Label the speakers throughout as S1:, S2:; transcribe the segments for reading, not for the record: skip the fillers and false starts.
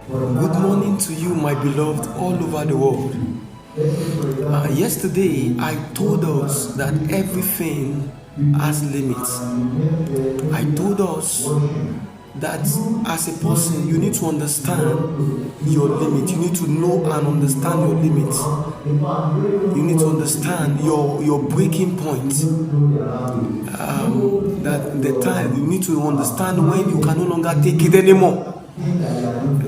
S1: Good morning to you, my beloved, all over the world. Yesterday, I told us that everything has limits. I told us that as a person, you need to understand your limit. You need to know and understand your limits. You need to understand your breaking point. That the time you need to understand when you can no longer take it anymore.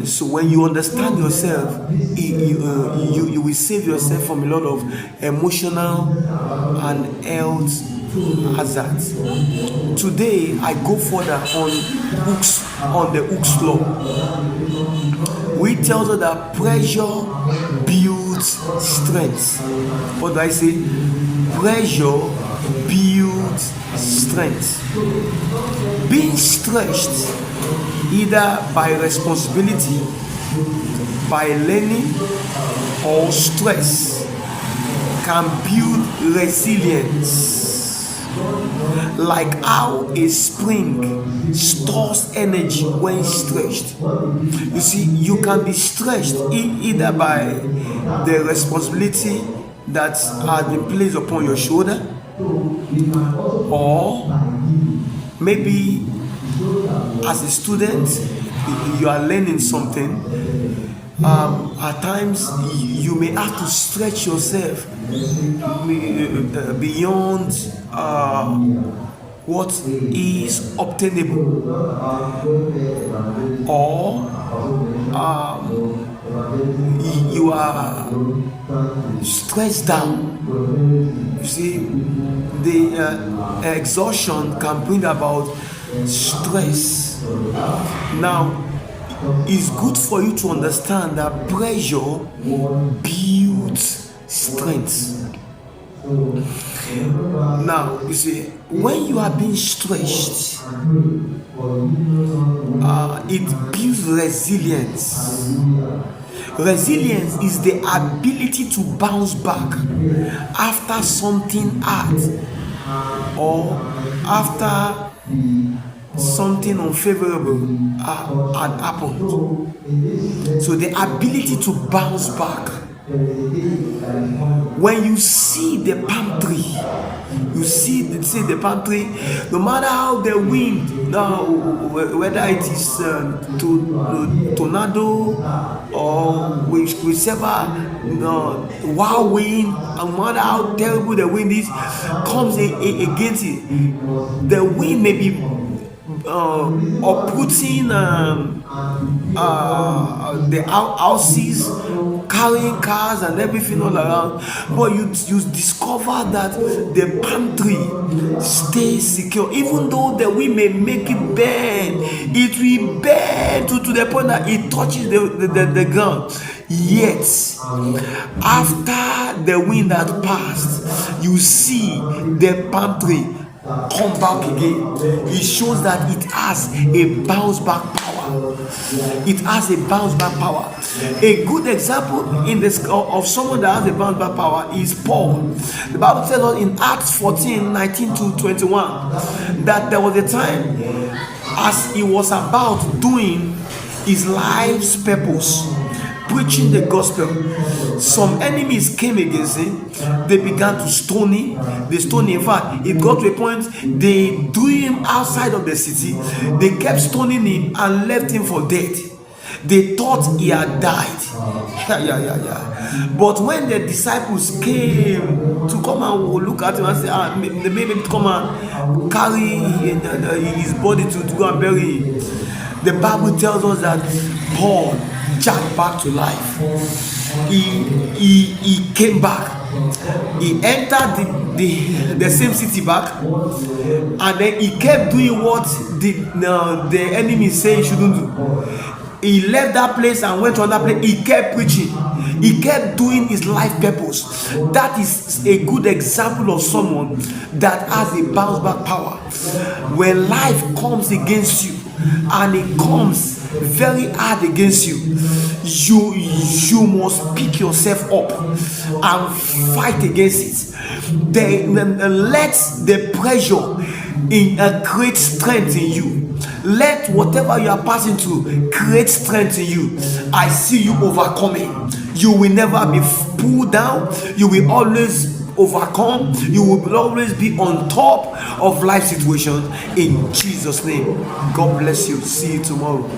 S1: So when you understand yourself, you will save yourself from a lot of emotional and health hazards. Today I go further on the Hooke'S Law. We tells us that pressure builds strength. What do I say? Pressure builds strength. Being stretched either by responsibility, by learning, or stress can build resilience. Like how a spring stores energy when stretched. You see, you can be stretched either by the responsibility that has been placed upon your shoulder, or maybe as a student you are learning something. At times you may have to stretch yourself beyond what is obtainable, or you are stressed down. You see, the exhaustion can bring about stress. Now, it's good for you to understand that pressure builds strength. Now, you see, when you are being stretched, it builds resilience. Resilience is the ability to bounce back after something hard or after something unfavorable had happened. So the ability to bounce back. When you see the palm tree, you see the palm tree, no matter how the wind, now whether it is tornado or whichever wild wind, and no matter how terrible the wind is, comes against it, the wind may be uprooting the houses, carrying cars and everything all around, but you discover that the palm tree stays secure. Even though the wind may make it bend, it will bend to the point that it touches the ground. Yet after the wind had passed, you see the palm tree come back again. It shows that it has a bounce back power. It has a bounce back power. A good example in this of someone that has a bounce back power is Paul. The Bible tells us in Acts 14:19-21 that there was a time as he was about doing his life's purpose, preaching the gospel, some enemies came against him. They began to stone him. They stoned him. In fact, it got to a point they threw him outside of the city. They kept stoning him and left him for dead. They thought he had died. But when the disciples came to come and look at him and say, they made him come and carry his body to go and bury him, the Bible tells us that Paul jacked back to life. He came back. He entered the same city back, and then he kept doing what the enemy say he shouldn't do. He left that place and went to another place. He kept preaching. He kept doing his life purpose. That is a good example of someone that has a bounce back power. When life comes against you, and it comes very hard against you, you must pick yourself up and fight against it. Then let the pressure create strength in you. Let whatever you are passing through create strength in you. I see you overcoming. You will never be pulled down. You will always overcome. You will always be on top of life situations in Jesus' name. God bless you. See you tomorrow.